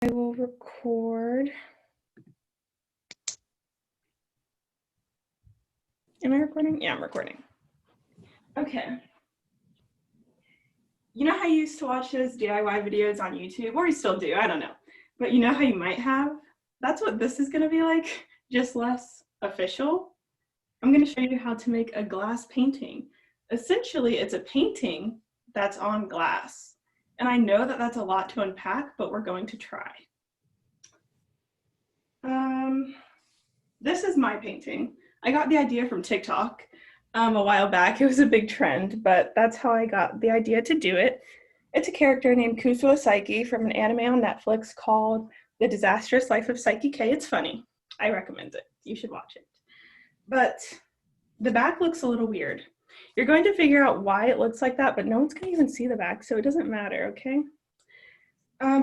I will record. Am I recording? Yeah, I'm recording. Okay. You know how you used to watch those DIY videos on YouTube, or you still do, I don't know. But you know how you might have? That's what this is gonna be like, just less official. I'm gonna show you how to make a glass painting. Essentially, it's a painting that's on glass. And I know that that's a lot to unpack, but we're going to try. This is my painting. I got the idea from TikTok a while back. It was a big trend, but that's how I got the idea to do it. It's a character named Kusuo Saiki from an anime on Netflix called The Disastrous Life of Saiki K. It's funny. I recommend it. You should watch it. But the back looks a little weird. You're going to figure out why it looks like that, but no one's going to even see the back, so it doesn't matter, okay?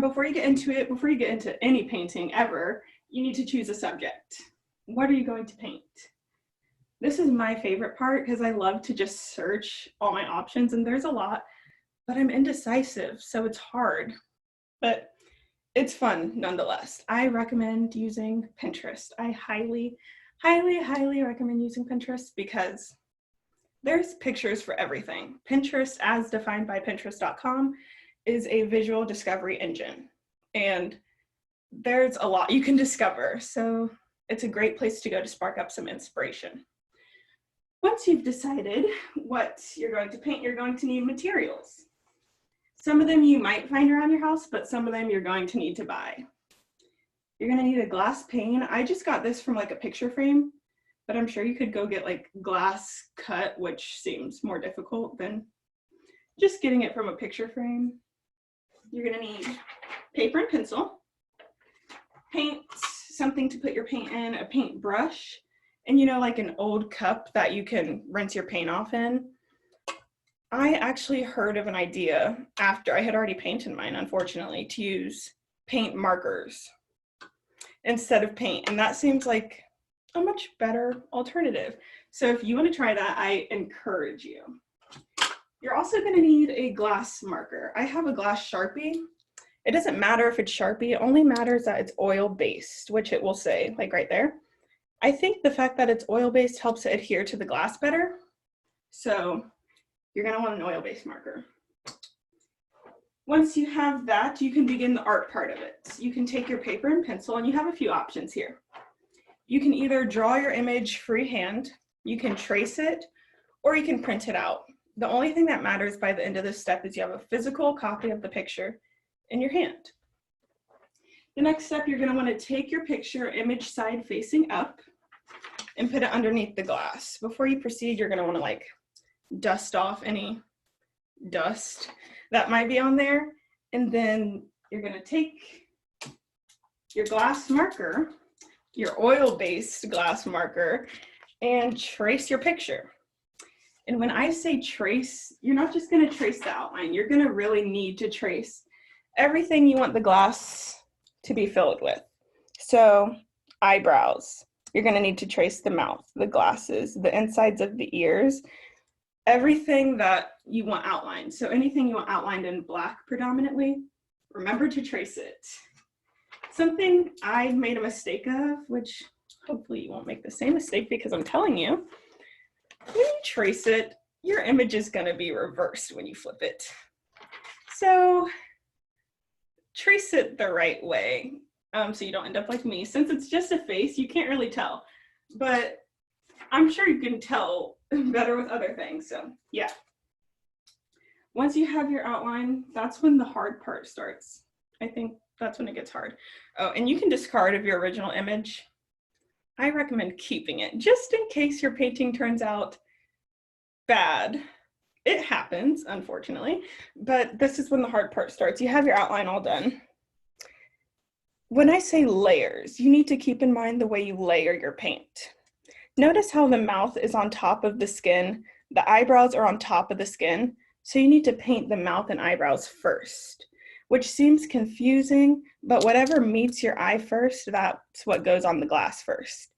Before you get into any painting ever, you need to choose a subject. What are you going to paint? This is my favorite part because I love to just search all my options, and there's a lot, but I'm indecisive, so it's hard. But it's fun nonetheless. I recommend using Pinterest. I highly, highly, highly recommend using Pinterest because there's pictures for everything. Pinterest, as defined by Pinterest.com, is a visual discovery engine, and there's a lot you can discover. So it's a great place to go to spark up some inspiration. Once you've decided what you're going to paint, you're going to need materials. Some of them you might find around your house, but some of them you're going to need to buy. You're going to need a glass pane. I just got this from like a picture frame, but I'm sure you could go get like glass cut, which seems more difficult than just getting it from a picture frame. You're going to need paper and pencil, paint, something to put your paint in, a paintbrush, and you know, like an old cup that you can rinse your paint off in. I actually heard of an idea after I had already painted mine, unfortunately, to use paint markers instead of paint, and that seems like a much better alternative. So if you want to try that, I encourage you. You're also going to need a glass marker. I have a glass Sharpie. It doesn't matter if it's Sharpie, it only matters that it's oil-based, which it will say, like right there. I think the fact that it's oil-based helps it adhere to the glass better. So you're gonna want an oil-based marker. Once you have that, you can begin the art part of it. You can take your paper and pencil, and you have a few options here. You can either draw your image freehand, you can trace it, or you can print it out. The only thing that matters by the end of this step is you have a physical copy of the picture in your hand. The next step, you're going to want to take your picture image side facing up and put it underneath the glass. Before you proceed, you're going to want to like dust off any dust that might be on there. And then you're going to take your glass marker, your oil-based glass marker, and trace your picture. And when I say trace, you're not just going to trace the outline. You're going to really need to trace everything you want the glass to be filled with. So eyebrows, you're going to need to trace the mouth, the glasses, the insides of the ears, everything that you want outlined. So anything you want outlined in black predominantly, remember to trace it. Something I made a mistake of, which hopefully you won't make the same mistake because I'm telling you, when you trace it, your image is going to be reversed when you flip it. So trace it the right way so you don't end up like me. Since it's just a face, you can't really tell, but I'm sure you can tell better with other things. So yeah, once you have your outline, that's when the hard part starts. I think that's when it gets hard. Oh, and you can discard of your original image. I recommend keeping it just in case your painting turns out bad. It happens, unfortunately, but this is when the hard part starts. You have your outline all done. When I say layers, you need to keep in mind the way you layer your paint. Notice how the mouth is on top of the skin, the eyebrows are on top of the skin, so you need to paint the mouth and eyebrows first, which seems confusing, but whatever meets your eye first, that's what goes on the glass first.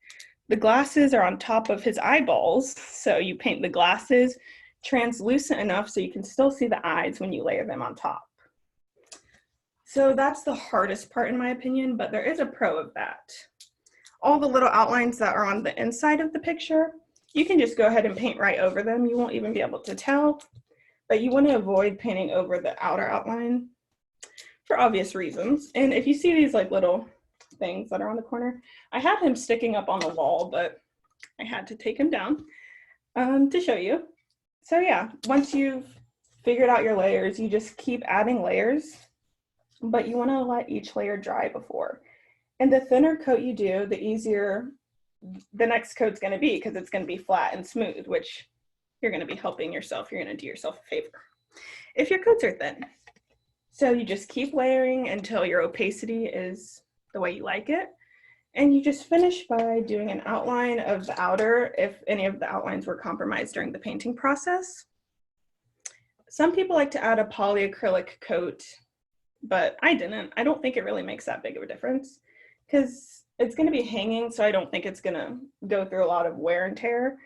The glasses are on top of his eyeballs, so you paint the glasses translucent enough so you can still see the eyes when you layer them on top. So that's the hardest part in my opinion, but there is a pro of that. All the little outlines that are on the inside of the picture, you can just go ahead and paint right over them. You won't even be able to tell, but you want to avoid painting over the outer outline for obvious reasons. And if you see these like little things that are on the corner, I had him sticking up on the wall, but I had to take him down to show you. So yeah, once you've figured out your layers, you just keep adding layers, but you want to let each layer dry before. And the thinner coat you do, the easier the next coat's going to be, because it's going to be flat and smooth, which you're going to be helping yourself. You're going to do yourself a favor if your coats are thin. So you just keep layering until your opacity is the way you like it. And you just finish by doing an outline of the outer if any of the outlines were compromised during the painting process. Some people like to add a polyacrylic coat, but I didn't. I don't think it really makes that big of a difference because it's going to be hanging, so I don't think it's going to go through a lot of wear and tear.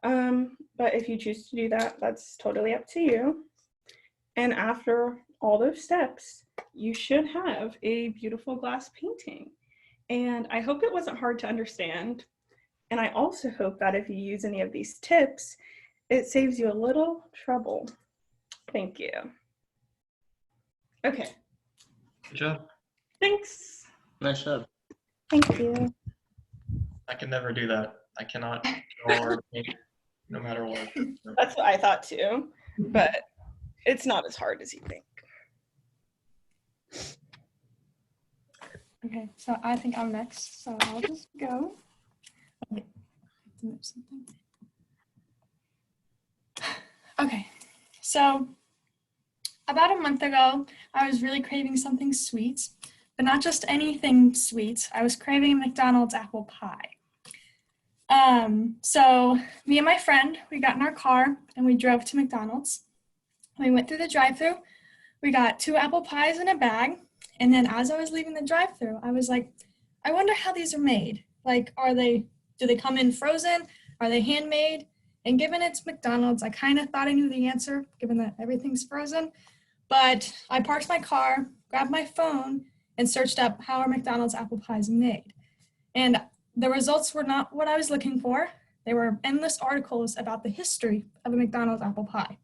But if you choose to do that, that's totally up to you. And after all those steps, you should have a beautiful glass painting. And I hope it wasn't hard to understand. And I also hope that if you use any of these tips, it saves you a little trouble. Thank you. Okay. Good job. Thanks. Nice job. Thank you. I can never do that. I cannot draw or paint no matter what. That's what I thought too, but it's not as hard as you think. Okay, so I think I'm next, so I'll just go. Okay, okay, so about a month ago, I was really craving something sweet, but not just anything sweet. I was craving McDonald's apple pie. So me and my friend, we got in our car and we drove to McDonald's. We went through the drive-thru. We got 2 apple pies in a bag. And then as I was leaving the drive-thru, I was like, I wonder how these are made. Like, do they come in frozen? Are they handmade? And given it's McDonald's, I kind of thought I knew the answer, given that everything's frozen. But I parked my car, grabbed my phone, and searched up how are McDonald's apple pies made. And the results were not what I was looking for. There were endless articles about the history of a McDonald's apple pie.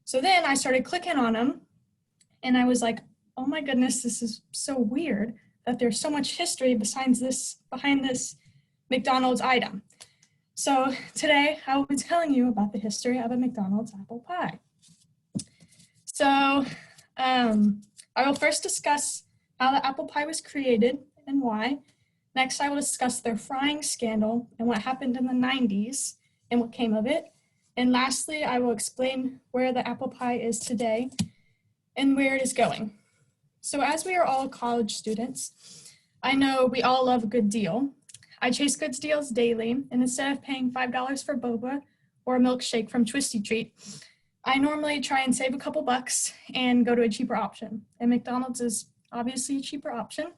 So then I started clicking on them, and I was like, oh my goodness, this is so weird that there's so much history behind this McDonald's item. So today I will be telling you about the history of a McDonald's apple pie. So I will first discuss how the apple pie was created and why. Next, I will discuss their frying scandal and what happened in the 90s and what came of it. And lastly, I will explain where the apple pie is today and where it is going. So as we are all college students, I know we all love a good deal. I chase good deals daily, and instead of paying $5 for boba or a milkshake from Twisty Treat, I normally try and save a couple bucks and go to a cheaper option. And McDonald's is obviously a cheaper option.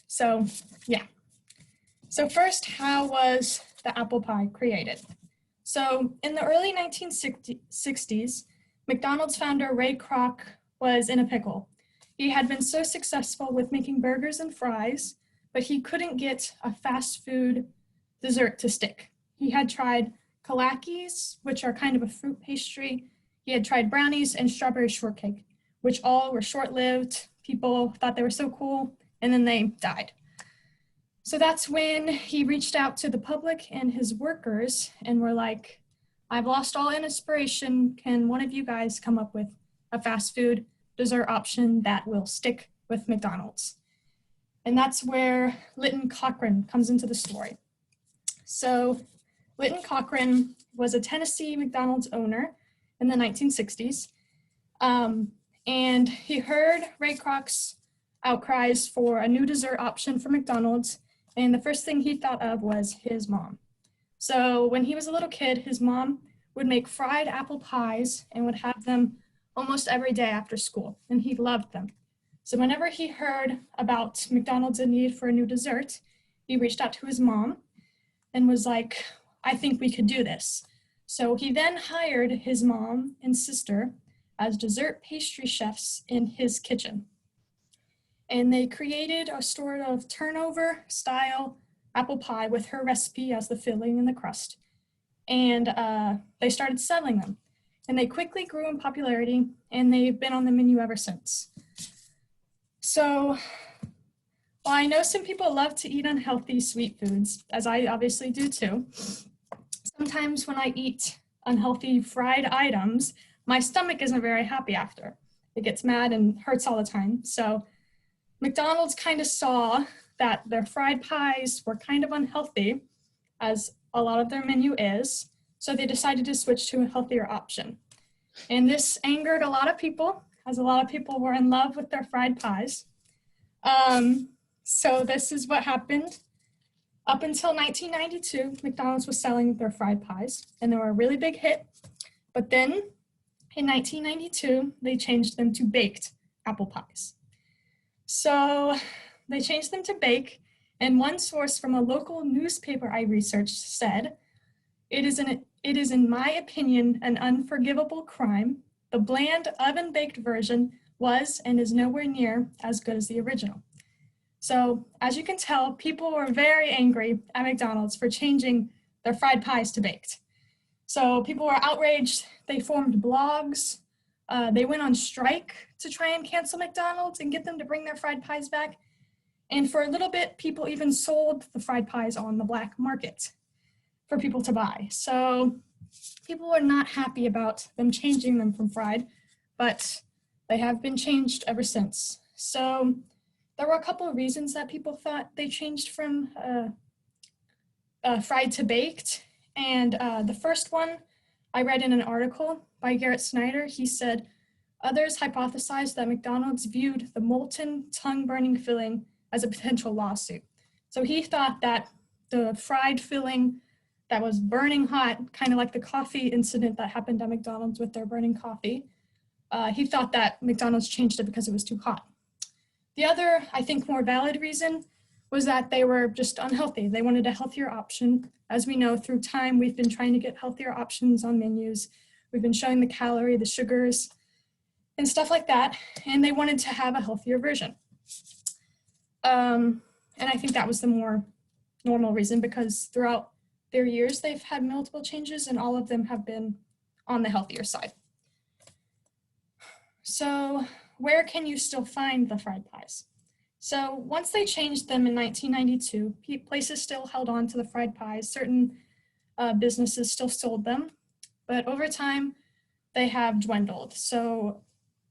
So yeah. So first, how was the apple pie created? So in the early 1960s, McDonald's founder Ray Kroc was in a pickle. He had been so successful with making burgers and fries, but he couldn't get a fast food dessert to stick. He had tried kolaches, which are kind of a fruit pastry. He had tried brownies and strawberry shortcake, which all were short-lived. People thought they were so cool, and then they died. So that's when he reached out to the public and his workers and were like, I've lost all inspiration. Can one of you guys come up with a fast food dessert option that will stick with McDonald's? And that's where Lytton Cochran comes into the story. So Lytton Cochran was a Tennessee McDonald's owner in the 1960s. And he heard Ray Kroc's outcries for a new dessert option for McDonald's. And the first thing he thought of was his mom. So when he was a little kid, his mom would make fried apple pies and would have them almost every day after school, and he loved them. So whenever he heard about McDonald's in need for a new dessert, he reached out to his mom and was like, I think we could do this. So he then hired his mom and sister as dessert pastry chefs in his kitchen. and they created a sort of turnover style apple pie with her recipe as the filling and the crust. And they started selling them. And they quickly grew in popularity, and they've been on the menu ever since. So, while I know some people love to eat unhealthy sweet foods, as I obviously do too, sometimes when I eat unhealthy fried items, my stomach isn't very happy after. It gets mad and hurts all the time. So McDonald's kind of saw that their fried pies were kind of unhealthy, as a lot of their menu is, so they decided to switch to a healthier option. And this angered a lot of people, as a lot of people were in love with their fried pies. So this is what happened. Up until 1992, McDonald's was selling their fried pies, and they were a really big hit. But then, in 1992, they changed them to baked apple pies. So they changed them to bake, and one source from a local newspaper I researched said, it is in my opinion an unforgivable crime. The bland oven-baked version was and is nowhere near as good as the original. So as you can tell, people were very angry at McDonald's for changing their fried pies to baked. So people were outraged. They formed blogs. They went on strike to try and cancel McDonald's and get them to bring their fried pies back. And for a little bit, people even sold the fried pies on the black market for people to buy. So people were not happy about them changing them from fried, but they have been changed ever since. So there were a couple of reasons that people thought they changed from fried to baked. And the first one I read in an article by Garrett. He said, others hypothesized that McDonald's viewed the molten tongue-burning filling as a potential lawsuit. So he thought that the fried filling that was burning hot, kind of like the coffee incident that happened at McDonald's with their burning coffee, he thought that McDonald's changed it because it was too hot. The other, I think, more valid reason was that they were just unhealthy. They wanted a healthier option. As we know, through time, we've been trying to get healthier options on menus. We've been showing the calorie, the sugars, and stuff like that, and they wanted to have a healthier version. And I think that was the more normal reason, because throughout their years, they've had multiple changes, and all of them have been on the healthier side. So where can you still find the fried pies? So once they changed them in 1992, places still held on to the fried pies. Certain businesses still sold them, but over time, they have dwindled. So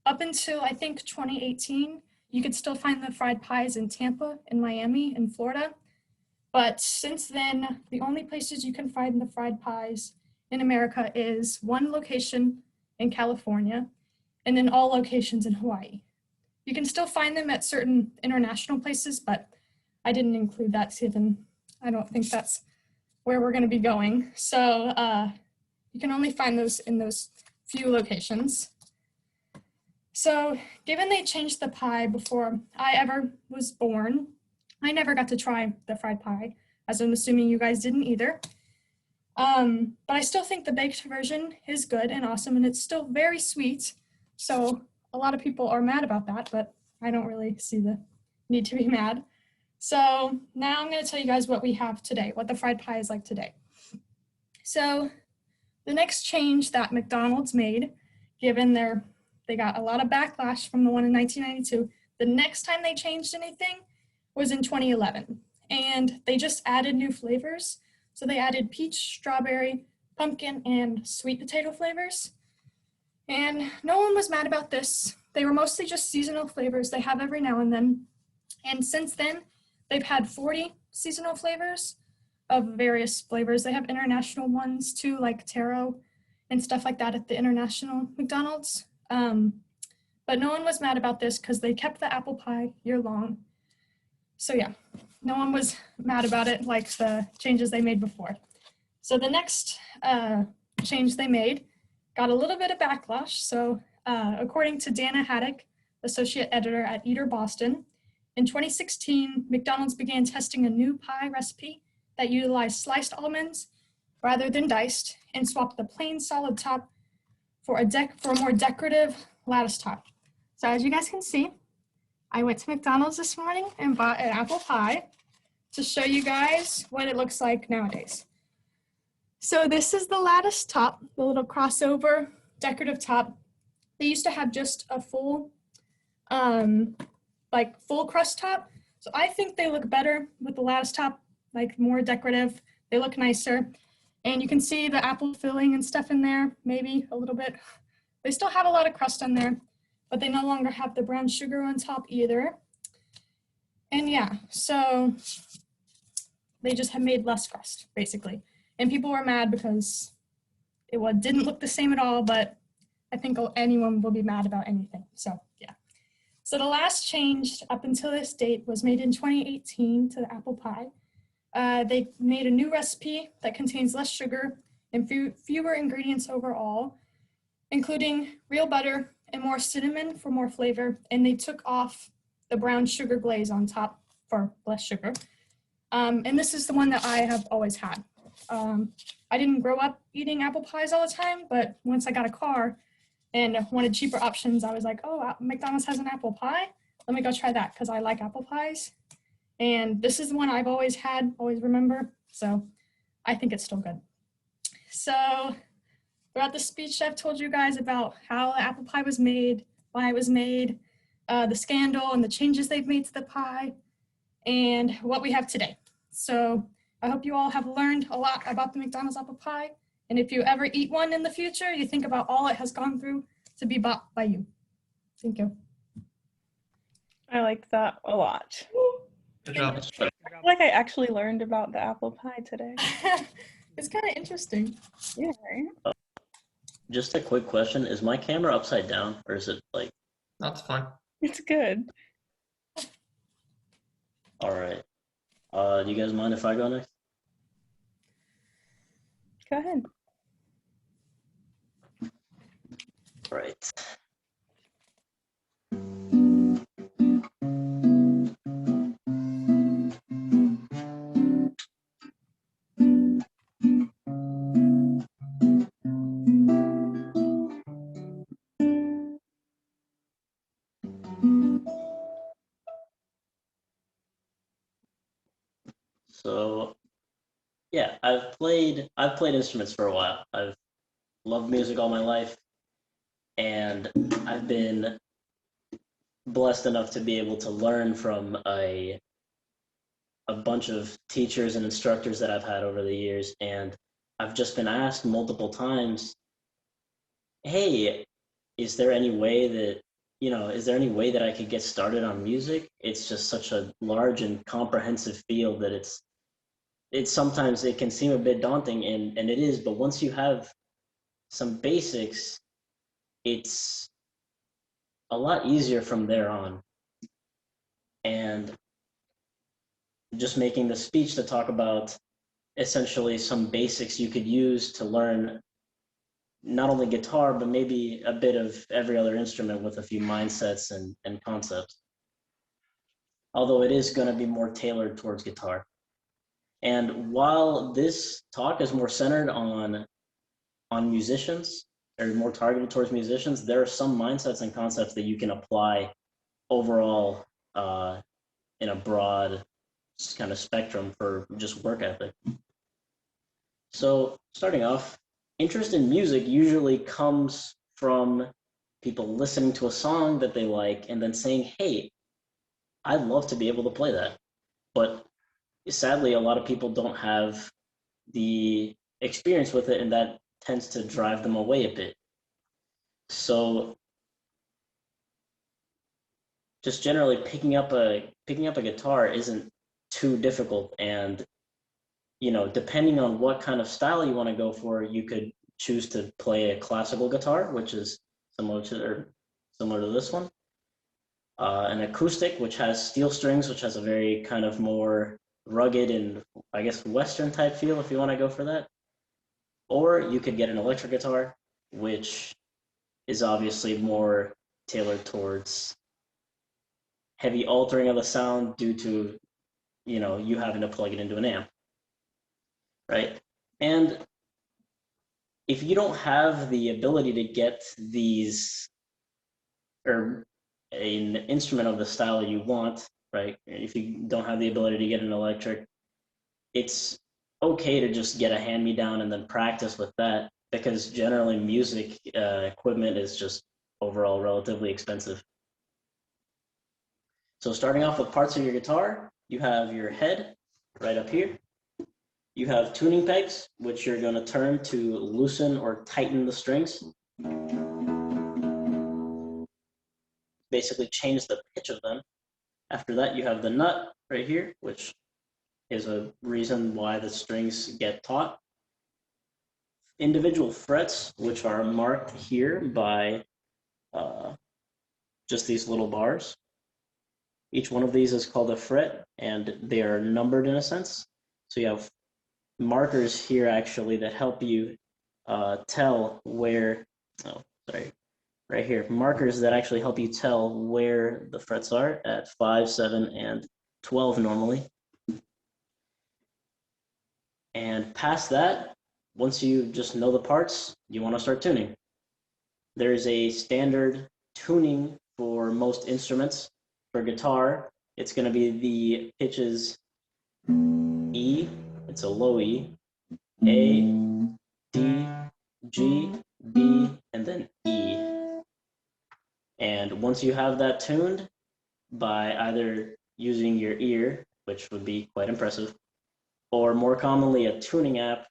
up until, I think, 2018, you could still find the fried pies in Tampa, in Miami, in Florida. But since then, the only places you can find the fried pies in America is one location in California, and then all locations in Hawaii. You can still find them at certain international places, but I didn't include that given I don't think that's where we're going to be going. So you can only find those in those few locations. So given they changed the pie before I ever was born, I never got to try the fried pie, as I'm assuming you guys didn't either. But I still think the baked version is good and awesome, and it's still very sweet. So a lot of people are mad about that, but I don't really see the need to be mad. So now I'm going to tell you guys what we have today, what the fried pie is like today. So the next change that McDonald's made, given they got a lot of backlash from the one in 1992, the next time they changed anything was in 2011. And they just added new flavors. So they added peach, strawberry, pumpkin, and sweet potato flavors. And no one was mad about this. They were mostly just seasonal flavors they have every now and then. And since then, they've had 40 seasonal flavors of various flavors. They have international ones too, like taro and stuff like that at the international McDonald's. But no one was mad about this because they kept the apple pie year long. So yeah, no one was mad about it like the changes they made before. So the next change they made got a little bit of backlash. So according to Dana Haddock, associate editor at Eater Boston, in 2016, McDonald's began testing a new pie recipe that utilized sliced almonds rather than diced and swapped the plain solid top for a more decorative lattice top. So as you guys can see, I went to McDonald's this morning and bought an apple pie to show you guys what it looks like nowadays. So this is the lattice top, the little crossover decorative top. They used to have just a full, like full crust top. So I think they look better with the lattice top, like more decorative. They look nicer. And you can see the apple filling and stuff in there, maybe a little bit. They still have a lot of crust on there, but they no longer have the brown sugar on top either. And yeah, so they just have made less crust, basically. And people were mad because it didn't look the same at all, but I think anyone will be mad about anything. So yeah. So the last change up until this date was made in 2018 to the apple pie. They made a new recipe that contains less sugar and fewer ingredients overall, including real butter and more cinnamon for more flavor. And they took off the brown sugar glaze on top for less sugar. And this is the one that I have always had. I didn't grow up eating apple pies all the time, but once I got a car and wanted cheaper options, I was like, oh, McDonald's has an apple pie. Let me go try that because I like apple pies. And this is the one I've always had, always remember. So I think it's still good. So throughout the speech, I've told you guys about how the apple pie was made, why it was made, the scandal and the changes they've made to the pie, and what we have today. So I hope you all have learned a lot about the McDonald's apple pie. And if you ever eat one in the future, you think about all it has gone through to be bought by you. Thank you. I liked that a lot. Good job. I feel like I actually learned about the apple pie today. It's kind of interesting. Yeah, right? Just a quick question. Is my camera upside down or is it like, That's fine. It's good. all right. Do you guys mind if I go next? Go ahead. Right. So, yeah, I've played instruments for a while. I've loved music all my life, and I've been blessed enough to be able to learn from a bunch of teachers and instructors that I've had over the years, and I've just been asked multiple times, hey, is there any way that I could get started on music? It's just such a large and comprehensive field that it's sometimes it can seem a bit daunting, and it is, but once you have some basics, it's a lot easier from there on. And just making the speech to talk about essentially some basics you could use to learn not only guitar, but maybe a bit of every other instrument with a few mindsets and concepts. Although it is going to be more tailored towards guitar. And while this talk is more centered on musicians, or more targeted towards musicians, there are some mindsets and concepts that you can apply overall in a broad kind of spectrum for just work ethic. So starting off, interest in music usually comes from people listening to a song that they like and then saying, hey, I'd love to be able to play that. But sadly, a lot of people don't have the experience with it, and that tends to drive them away a bit. So just generally picking up a guitar isn't too difficult, and depending on what kind of style you want to go for, you could choose to play a classical guitar, which is similar to this one, an acoustic, which has steel strings, which has a very kind of more rugged and I guess Western type feel if you want to go for that. Or you could get an electric guitar, which is obviously more tailored towards heavy altering of the sound due to, you having to plug it into an amp, right? And if you don't have the ability to get these, or an instrument of the style you want, right? If you don't have the ability to get an electric, it's okay to just get a hand-me-down and then practice with that, because generally music equipment is just overall relatively expensive. So starting off with parts of your guitar, you have your head right up here. You have tuning pegs, which you're going to turn to loosen or tighten the strings. Basically change the pitch of them. After that, you have the nut right here, which is a reason why the strings get taut. Individual frets, which are marked here by just these little bars. Each one of these is called a fret, and they are numbered in a sense. So you have markers here actually that help you tell where, right here, markers that actually help you tell where the frets are at 5, 7, and 12 normally. And past that, once you just know the parts, you want to start tuning. There's a standard tuning for most instruments. For guitar, it's going to be the pitches E, it's a low E, A, D, G, B, and then E. And once you have that tuned by either using your ear, which would be quite impressive, or more commonly a tuning app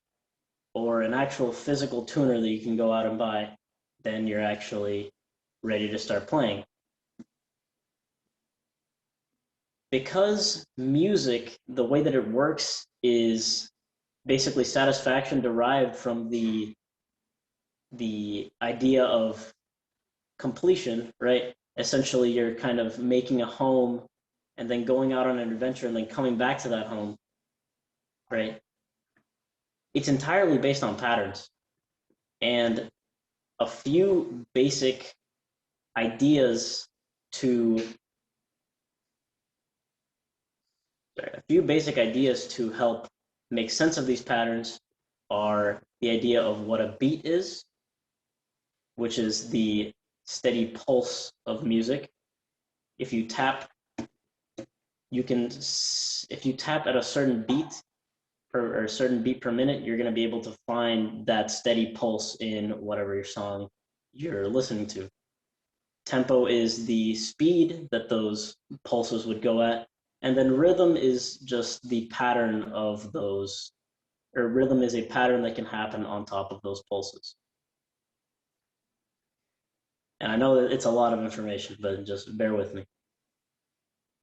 or an actual physical tuner that you can go out and buy, then you're actually ready to start playing. Because music, the way that it works is basically satisfaction derived from the idea of completion, right? Essentially, you're kind of making a home and then going out on an adventure and then coming back to that home, right? It's entirely based on patterns. And a few basic ideas to help make sense of these patterns are the idea of what a beat is, which is the steady pulse of music. If you tap at a certain beat or a certain beat per minute, you're going to be able to find that steady pulse in whatever your song you're listening to. Tempo is the speed that those pulses would go at, and then rhythm is just the pattern of those, or rhythm is a pattern that can happen on top of those pulses. And I know that it's a lot of information, but just bear with me.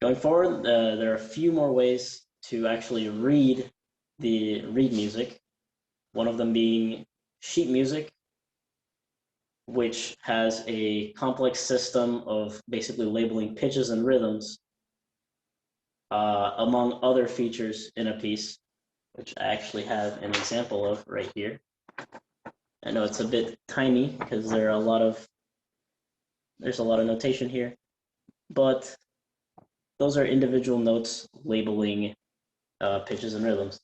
Going forward, there are a few more ways to actually read music. One of them being sheet music, which has a complex system of basically labeling pitches and rhythms, among other features in a piece, which I actually have an example of right here. I know it's a bit tiny because there's a lot of notation here, but those are individual notes labeling pitches and rhythms.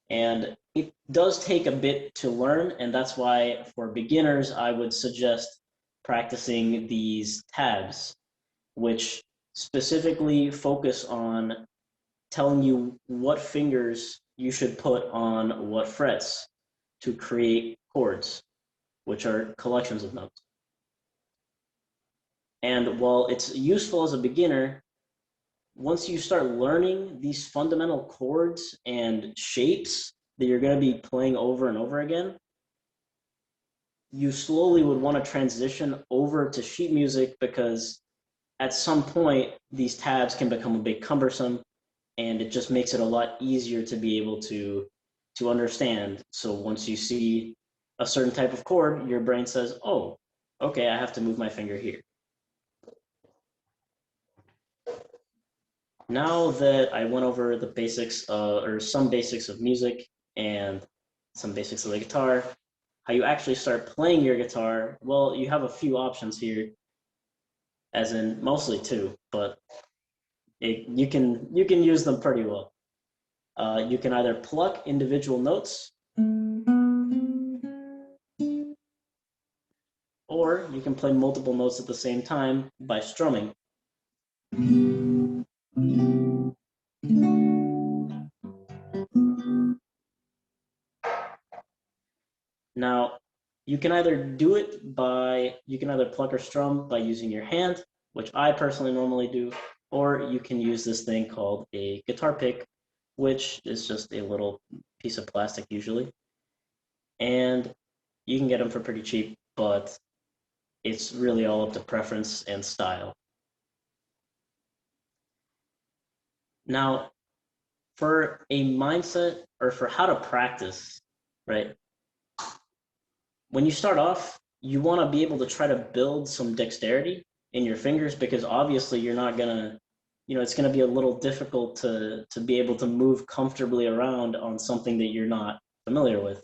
And it does take a bit to learn, and that's why for beginners, I would suggest practicing these tabs, which specifically focus on telling you what fingers you should put on what frets to create chords, which are collections of notes. And while it's useful as a beginner, once you start learning these fundamental chords and shapes that you're going to be playing over and over again, you slowly would want to transition over to sheet music, because at some point these tabs can become a bit cumbersome, and it just makes it a lot easier to be able to understand. So once you see a certain type of chord, your brain says, oh, okay, I have to move my finger here. Now that I went over the basics, or some basics of music and some basics of the guitar, how you actually start playing your guitar, well, you have a few options here, as in mostly two, but you can use them pretty well. You can either pluck individual notes, or you can play multiple notes at the same time by strumming. Now, you can either pluck or strum by using your hand, which I personally normally do, or you can use this thing called a guitar pick, which is just a little piece of plastic usually. And you can get them for pretty cheap, but it's really all up to preference and style. Now, for a mindset or for how to practice, right? When you start off, you want to be able to try to build some dexterity in your fingers, because obviously you're not gonna, it's gonna be a little difficult to be able to move comfortably around on something that you're not familiar with.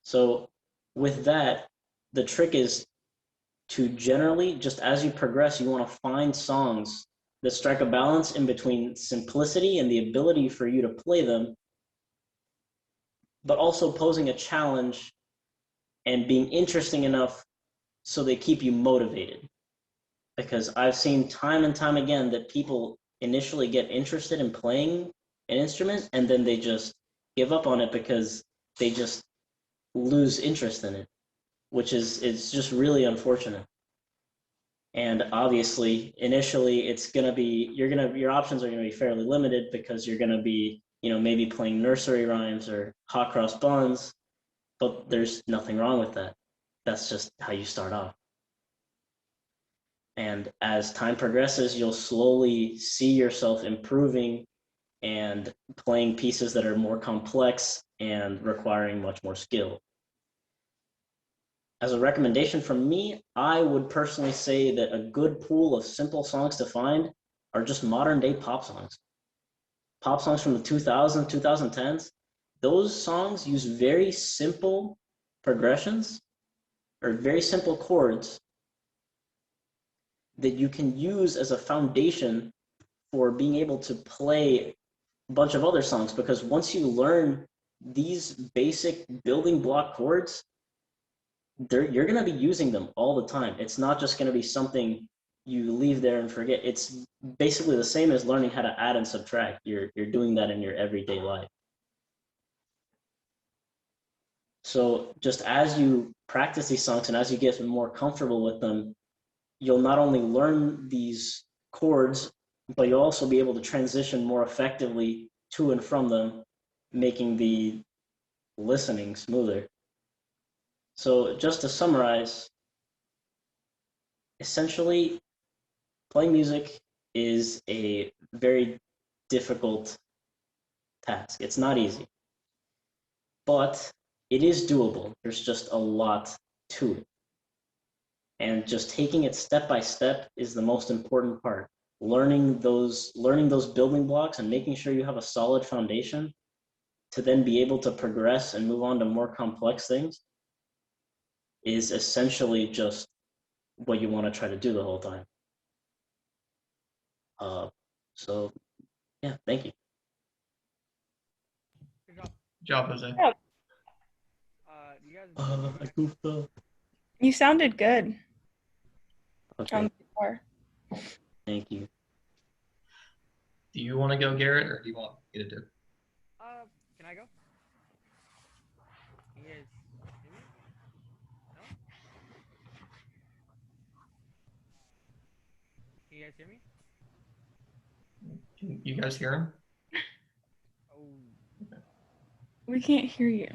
So with that, the trick is to generally, just as you progress, you want to find songs that strike a balance in between simplicity and the ability for you to play them, but also posing a challenge and being interesting enough so they keep you motivated. Because I've seen time and time again that people initially get interested in playing an instrument and then they just give up on it because they just lose interest in it, which is, it's just really unfortunate. And obviously, initially, it's gonna be, your options are gonna be fairly limited, because you're gonna be, maybe playing nursery rhymes or hot cross buns, but there's nothing wrong with that. That's just how you start off. And as time progresses, you'll slowly see yourself improving and playing pieces that are more complex and requiring much more skill. As a recommendation from me, I would personally say that a good pool of simple songs to find are just modern day pop songs. Pop songs from the 2000s, 2010s. Those songs use very simple progressions or very simple chords that you can use as a foundation for being able to play a bunch of other songs. Because once you learn these basic building block chords, you're going to be using them all the time. It's not just going to be something you leave there and forget. It's basically the same as learning how to add and subtract. You're doing that in your everyday life. So just as you practice these songs and as you get more comfortable with them, you'll not only learn these chords, but you'll also be able to transition more effectively to and from them, making the listening smoother. So just to summarize, essentially, playing music is a very difficult task. It's not easy, but it is doable. There's just a lot to it. And just taking it step by step is the most important part. Learning those building blocks and making sure you have a solid foundation to then be able to progress and move on to more complex things is essentially just what you want to try to do the whole time. So yeah, thank you. Good job, Jose. Yeah. You guys. I goofed up. You sounded good Okay, on the guitar. thank you. Do you want to go, Garrett, or do you want me to do? Can I go? Can you guys hear me? No? Can you guys hear me? Can you guys hear him? Oh. We can't hear you.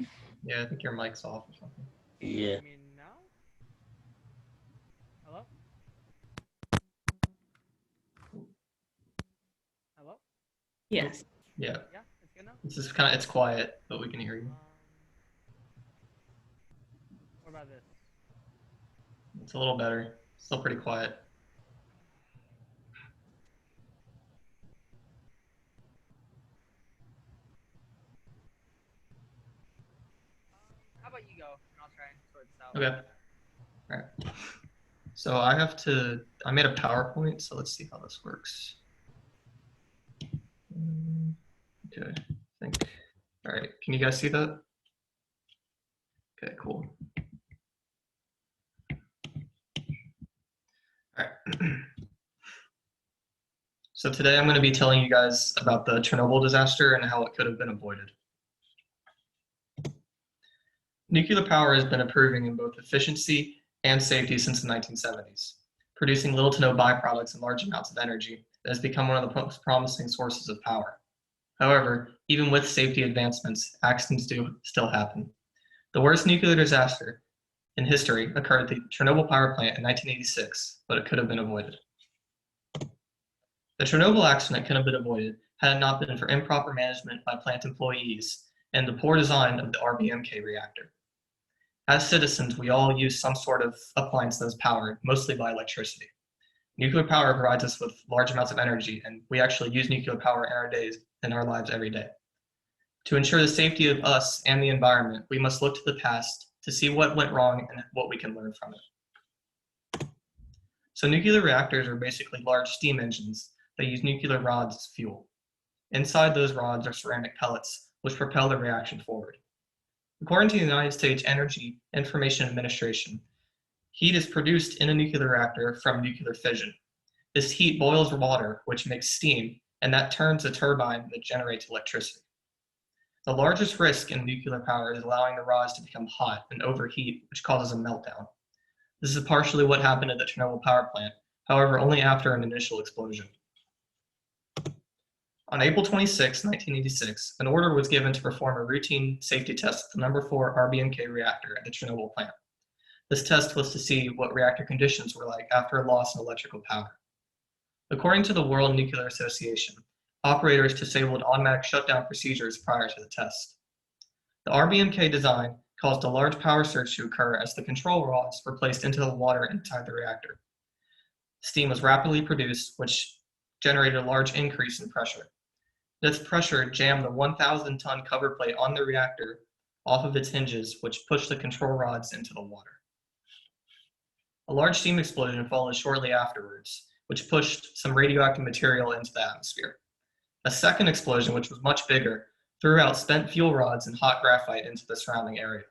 Yeah, I think your mic's off or something. Can you Yeah. hear me now? Hello? Hello? Yes. Yeah, Yeah, it's good now? it's quiet, but we can hear you. What about this? It's a little better. Still pretty quiet. How about you go, and I'll try and sort this out. Okay. All right. So I made a PowerPoint, so let's see how this works. Okay, I think, all right, can you guys see that? Okay, cool. So today I'm going to be telling you guys about the Chernobyl disaster and how it could have been avoided. Nuclear power has been improving in both efficiency and safety since the 1970s, producing little to no byproducts and large amounts of energy that has become one of the most promising sources of power. However, even with safety advancements, accidents do still happen. The worst nuclear disaster in history occurred at the Chernobyl power plant in 1986, but it could have been avoided. The Chernobyl accident could have been avoided had it not been for improper management by plant employees and the poor design of the RBMK reactor. As citizens, we all use some sort of appliance that is powered, mostly by electricity. Nuclear power provides us with large amounts of energy, and we actually use nuclear power in our days, in our lives every day. To ensure the safety of us and the environment, we must look to the past to see what went wrong and what we can learn from it. So nuclear reactors are basically large steam engines that use nuclear rods as fuel. Inside those rods are ceramic pellets, which propel the reaction forward. According to the United States Energy Information Administration, heat is produced in a nuclear reactor from nuclear fission. This heat boils water, which makes steam, and that turns a turbine that generates electricity. The largest risk in nuclear power is allowing the rods to become hot and overheat, which causes a meltdown. This is partially what happened at the Chernobyl power plant, however, only after an initial explosion. On April 26, 1986, an order was given to perform a routine safety test of the number 4 RBMK reactor at the Chernobyl plant. This test was to see what reactor conditions were like after a loss in electrical power. According to the World Nuclear Association, operators disabled automatic shutdown procedures prior to the test. The RBMK design caused a large power surge to occur as the control rods were placed into the water inside the reactor. Steam was rapidly produced, which generated a large increase in pressure. This pressure jammed the 1,000-ton cover plate on the reactor off of its hinges, which pushed the control rods into the water. A large steam explosion followed shortly afterwards, which pushed some radioactive material into the atmosphere. A second explosion, which was much bigger, threw out spent fuel rods and hot graphite into the surrounding area.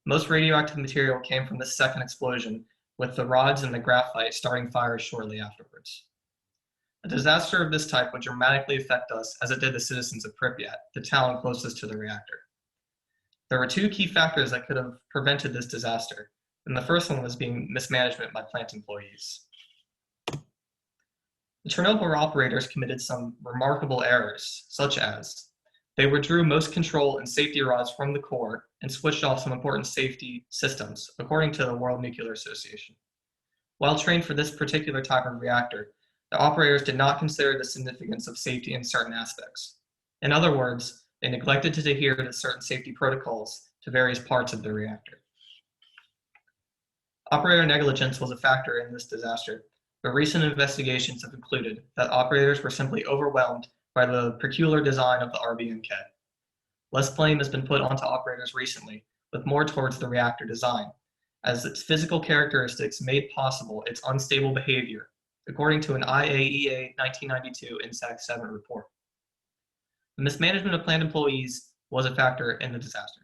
Most radioactive material came from this second explosion, with the rods and the graphite starting fires shortly afterwards. A disaster of this type would dramatically affect us as it did the citizens of Pripyat, the town closest to the reactor. There were 2 key factors that could have prevented this disaster, and the first one was being mismanagement by plant employees. The Chernobyl operators committed some remarkable errors, such as they withdrew most control and safety rods from the core and switched off some important safety systems, according to the World Nuclear Association. While trained for this particular type of reactor, the operators did not consider the significance of safety in certain aspects. In other words, they neglected to adhere to certain safety protocols to various parts of the reactor. Operator negligence was a factor in this disaster, but recent investigations have concluded that operators were simply overwhelmed by the peculiar design of the RBMK. Less blame has been put onto operators recently, with more towards the reactor design, as its physical characteristics made possible its unstable behavior, according to an IAEA 1992 INSAC 7 report. The mismanagement of plant employees was a factor in the disaster.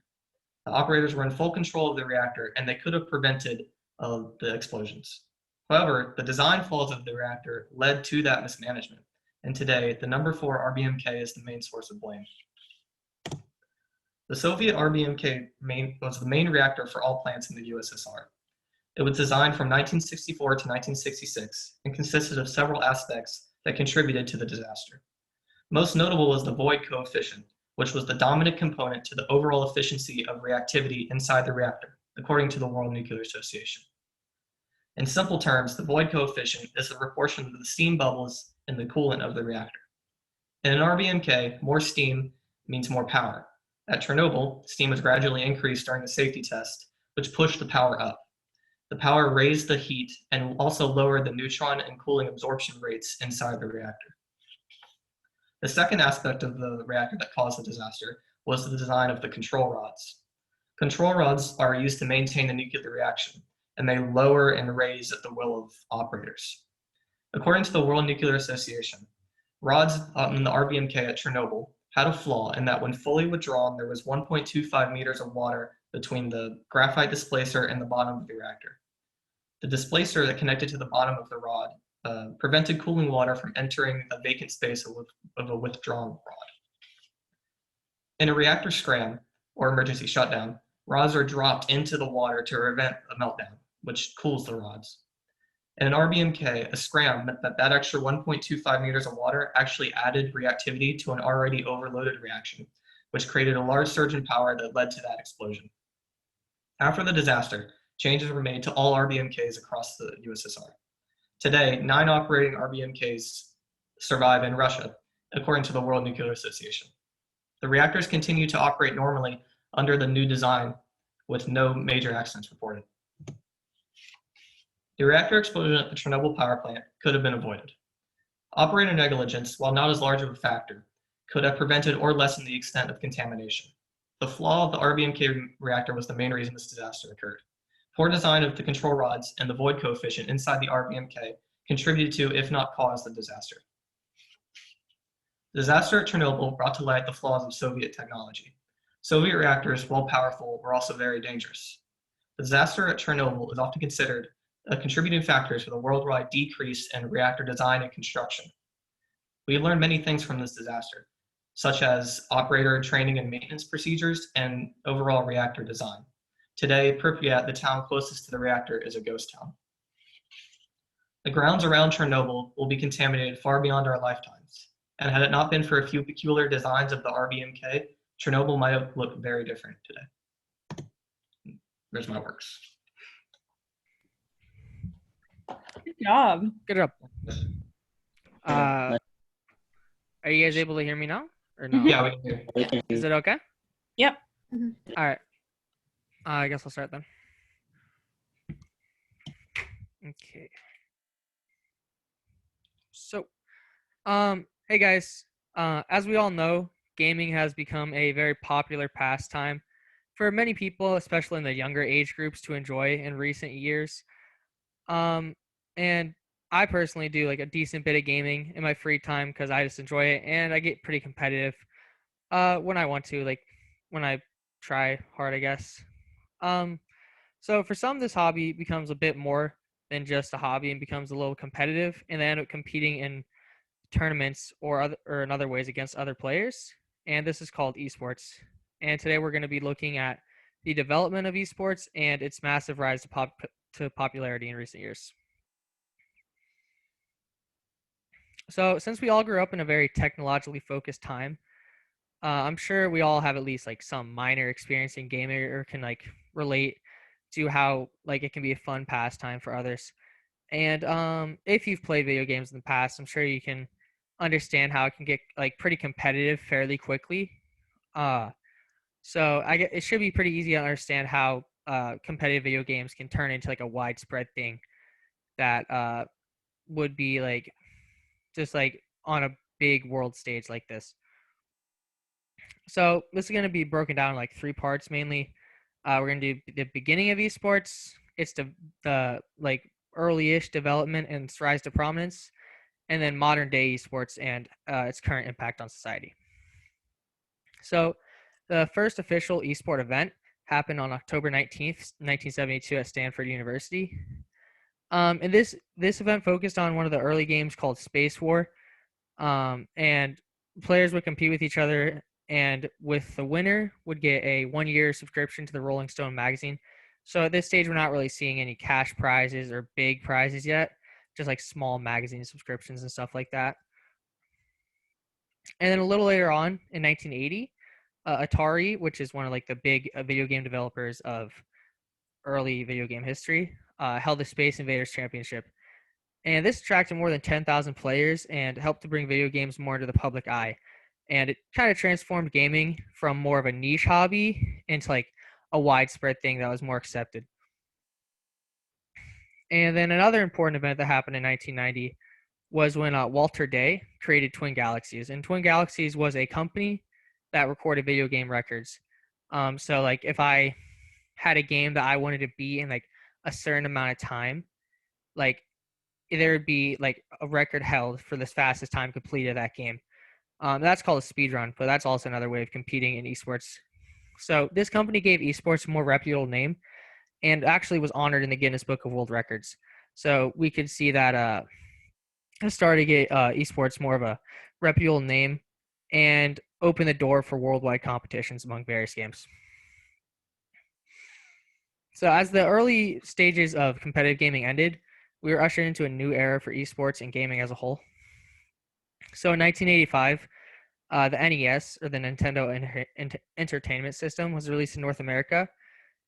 The operators were in full control of the reactor, and they could have prevented the explosions. However, the design flaws of the reactor led to that mismanagement, and today, the number 4 RBMK is the main source of blame. The Soviet RBMK was the main reactor for all plants in the USSR. It was designed from 1964 to 1966 and consisted of several aspects that contributed to the disaster. Most notable was the void coefficient, which was the dominant component to the overall efficiency of reactivity inside the reactor, according to the World Nuclear Association. In simple terms, the void coefficient is the proportion of the steam bubbles in the coolant of the reactor. In an RBMK, more steam means more power. At Chernobyl, steam was gradually increased during the safety test, which pushed the power up. The power raised the heat and also lowered the neutron and cooling absorption rates inside the reactor. The second aspect of the reactor that caused the disaster was the design of the control rods. Control rods are used to maintain the nuclear reaction, and they lower and raise at the will of operators. According to the World Nuclear Association, rods in the RBMK at Chernobyl had a flaw in that when fully withdrawn, there was 1.25 meters of water between the graphite displacer and the bottom of the reactor. The displacer that connected to the bottom of the rod prevented cooling water from entering a vacant space of a withdrawn rod. In a reactor scram or emergency shutdown, rods are dropped into the water to prevent a meltdown, which cools the rods. In an RBMK, a scram meant that extra 1.25 meters of water actually added reactivity to an already overloaded reaction, which created a large surge in power that led to that explosion. After the disaster, changes were made to all RBMKs across the USSR. Today, 9 operating RBMKs survive in Russia, according to the World Nuclear Association. The reactors continue to operate normally under the new design with no major accidents reported. The reactor explosion at the Chernobyl power plant could have been avoided. Operator negligence, while not as large of a factor, could have prevented or lessened the extent of contamination. The flaw of the RBMK reactor was the main reason this disaster occurred. Poor design of the control rods and the void coefficient inside the RBMK contributed to, if not caused, the disaster. The disaster at Chernobyl brought to light the flaws of Soviet technology. Soviet reactors, while powerful, were also very dangerous. The disaster at Chernobyl is often considered a contributing factor to the worldwide decrease in reactor design and construction. We learned many things from this disaster, such as operator training and maintenance procedures and overall reactor design. Today, Pripyat, the town closest to the reactor, is a ghost town. The grounds around Chernobyl will be contaminated far beyond our lifetimes, and had it not been for a few peculiar designs of the RBMK, Chernobyl might have looked very different today. There's my works. Good job. Good job. Are you guys able to hear me now? Or no? Yeah, we can do. We can Is it okay? Yep. All right. I guess I'll start then. Okay. So, hey guys, as we all know, gaming has become a very popular pastime for many people, especially in the younger age groups, to enjoy in recent years. And I personally do like a decent bit of gaming in my free time because I just enjoy it, and I get pretty competitive when I want to, like when I try hard, I guess. So for some, this hobby becomes a bit more than just a hobby and becomes a little competitive, and they end up competing in tournaments or in other ways against other players. And this is called esports. And today we're going to be looking at the development of esports and its massive rise to popularity in recent years. So since we all grew up in a very technologically focused time, I'm sure we all have at least like some minor experience in gaming or can like relate to how like it can be a fun pastime for others. And if you've played video games in the past, I'm sure you can understand how it can get like pretty competitive fairly quickly. So it should be pretty easy to understand how competitive video games can turn into like a widespread thing that would be like just like on a big world stage like this. So this is going to be broken down in like 3 parts mainly. We're going to do the beginning of esports. It's the like early-ish development and its rise to prominence, and then modern day esports and its current impact on society. So the first official esport event happened on October 19th, 1972 at Stanford University. And this event focused on one of the early games called Space War. And players would compete with each other, and with the winner would get a 1-year subscription to the Rolling Stone magazine. So at this stage, we're not really seeing any cash prizes or big prizes yet, just like small magazine subscriptions and stuff like that. And then a little later on in 1980, Atari, which is one of like the big video game developers of early video game history, held the Space Invaders Championship. And this attracted more than 10,000 players and helped to bring video games more into the public eye. And it kind of transformed gaming from more of a niche hobby into like a widespread thing that was more accepted. And then another important event that happened in 1990 was when Walter Day created Twin Galaxies. And Twin Galaxies was a company that recorded video game records. So like if I had a game that I wanted to beat in like a certain amount of time, like there would be like a record held for the fastest time completed that game. That's called a speed run, but that's also another way of competing in esports. So this company gave esports a more reputable name, and actually was honored in the Guinness Book of World Records. So we could see that it started to get esports more of a reputable name and open the door for worldwide competitions among various games. So as the early stages of competitive gaming ended, we were ushered into a new era for esports and gaming as a whole. So in 1985, the NES, or the Nintendo Entertainment System, was released in North America,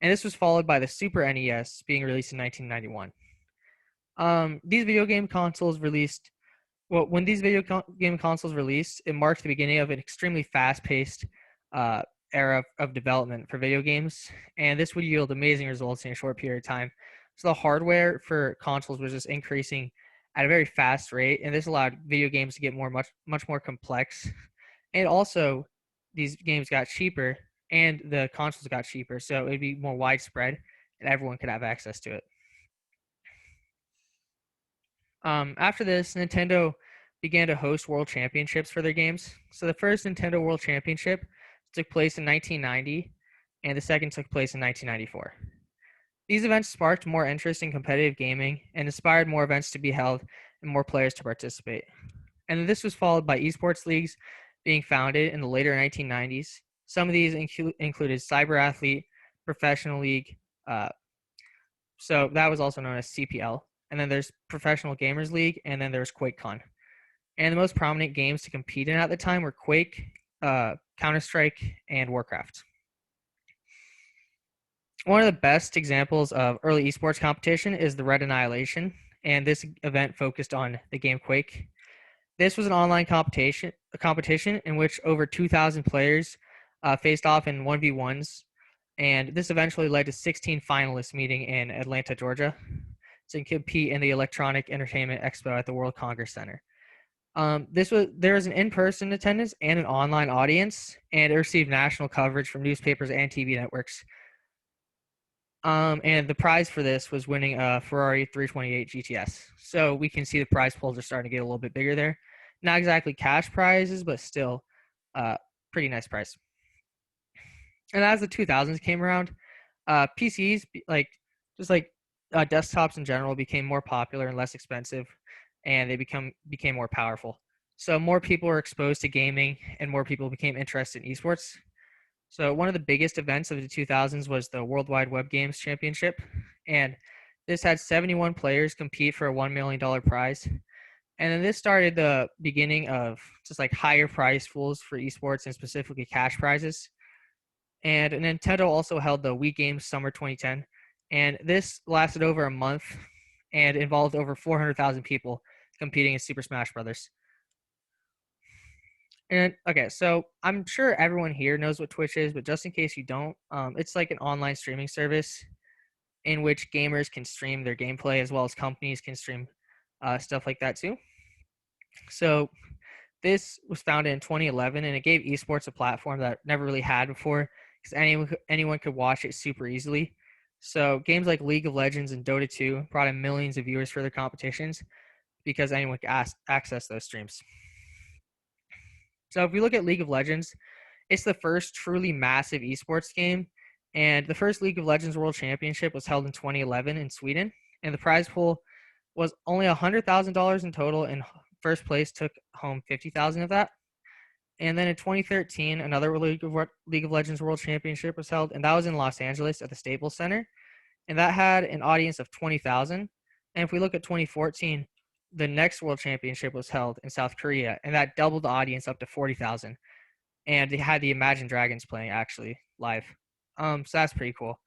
and this was followed by the Super NES being released in 1991. These video game consoles released. Well, when these game consoles released, it marked the beginning of an extremely fast-paced era of development for video games, and this would yield amazing results in a short period of time. So the hardware for consoles was just increasing at a very fast rate, and this allowed video games to get much more complex. And also, these games got cheaper, and the consoles got cheaper, so it'd be more widespread, and everyone could have access to it. After this, Nintendo began to host world championships for their games. So the first Nintendo World Championship took place in 1990, and the second took place in 1994. These events sparked more interest in competitive gaming and inspired more events to be held and more players to participate. And this was followed by esports leagues being founded in the later 1990s. Some of these included Cyber Athlete, Professional League, so that was also known as CPL. And then there's Professional Gamers League, and then there's QuakeCon. And the most prominent games to compete in at the time were Quake, Counter-Strike, and Warcraft. One of the best examples of early esports competition is the Red Annihilation, and this event focused on the game Quake. This was an online competition in which over 2,000 players faced off in 1v1s, and this eventually led to 16 finalists meeting in Atlanta, Georgia, to compete in the Electronic Entertainment Expo at the World Congress Center. There was an in-person attendance and an online audience, and it received national coverage from newspapers and TV networks. And the prize for this was winning a Ferrari 328 GTS. So we can see the prize pools are starting to get a little bit bigger there. Not exactly cash prizes, but still pretty nice prize. And as the 2000s came around, PCs, desktops in general, became more popular and less expensive, and they became more powerful. So more people were exposed to gaming, and more people became interested in esports. So one of the biggest events of the 2000s was the Worldwide Web Games Championship, and this had 71 players compete for a $1 million prize. And then this started the beginning of just like higher prize pools for esports and specifically cash prizes. And Nintendo also held the Wii Games Summer 2010, and this lasted over a month and involved over 400,000 people competing in Super Smash Brothers. And okay, so I'm sure everyone here knows what Twitch is, but just in case you don't, it's like an online streaming service in which gamers can stream their gameplay as well as companies can stream stuff like that too. So this was founded in 2011, and it gave esports a platform that never really had before because anyone could watch it super easily. So games like League of Legends and Dota 2 brought in millions of viewers for their competitions because anyone could access those streams. So if we look at League of Legends, it's the first truly massive esports game, and the first League of Legends World Championship was held in 2011 in Sweden, and the prize pool was only $100,000 in total, and first place took home $50,000 of that. And then in 2013, another League of Legends World Championship was held, and that was in Los Angeles at the Staples Center, and that had an audience of 20,000. And if we look at 2014, the next World Championship was held in South Korea, and that doubled the audience up to 40,000. And they had the Imagine Dragons playing actually live. So that's pretty cool.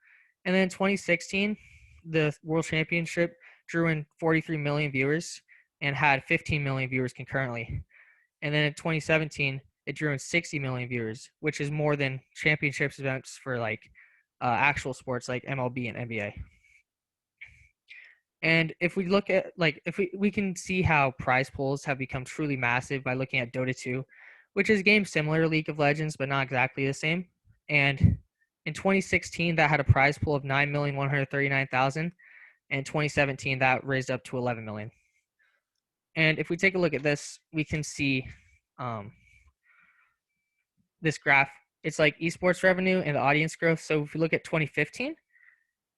And then in 2016, the World Championship drew in 43 million viewers and had 15 million viewers concurrently. And then in 2017, it drew in 60 million viewers, which is more than championships events for like actual sports like MLB and NBA. And if we look at if we can see how prize pools have become truly massive by looking at Dota 2, which is a game similar to League of Legends but not exactly the same. And in 2016, that had a prize pool of 9,139,000, and 2017 that raised up to 11 million. And if we take a look at this, we can see this graph. It's like esports revenue and the audience growth. So if we look at 2015,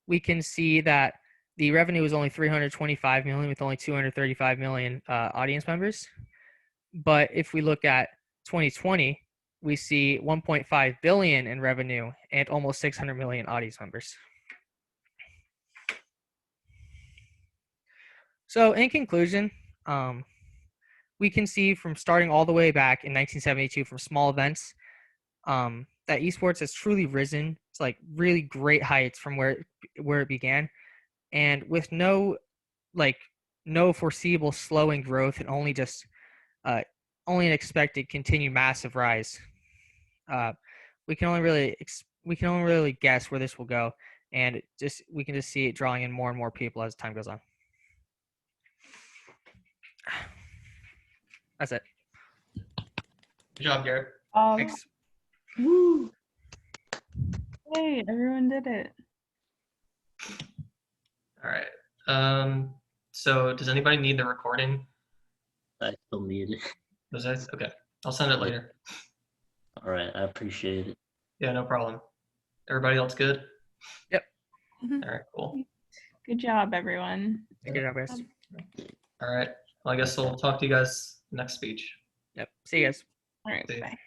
we can see that the revenue was only 325 million with only 235 million audience members. But if we look at 2020, we see 1.5 billion in revenue and almost 600 million audience members. So in conclusion, we can see from starting all the way back in 1972 from small events that esports has truly risen to like really great heights from where it began, and with no foreseeable slowing growth and only an expected continued massive rise. We can only really guess where this will go, and we can just see it drawing in more and more people as time goes on. That's it. Good job, Garrett. Thanks. Woo! Hey, everyone did it. All right. So does anybody need the recording? I still need it. Does it? Okay. I'll send it later. All right, I appreciate it. Yeah, no problem. Everybody else good? Yep. All right, cool. Good job, everyone. Good job, guys. All right. Well, I guess we'll talk to you guys next speech. Yep. See you guys. All right, See you. bye.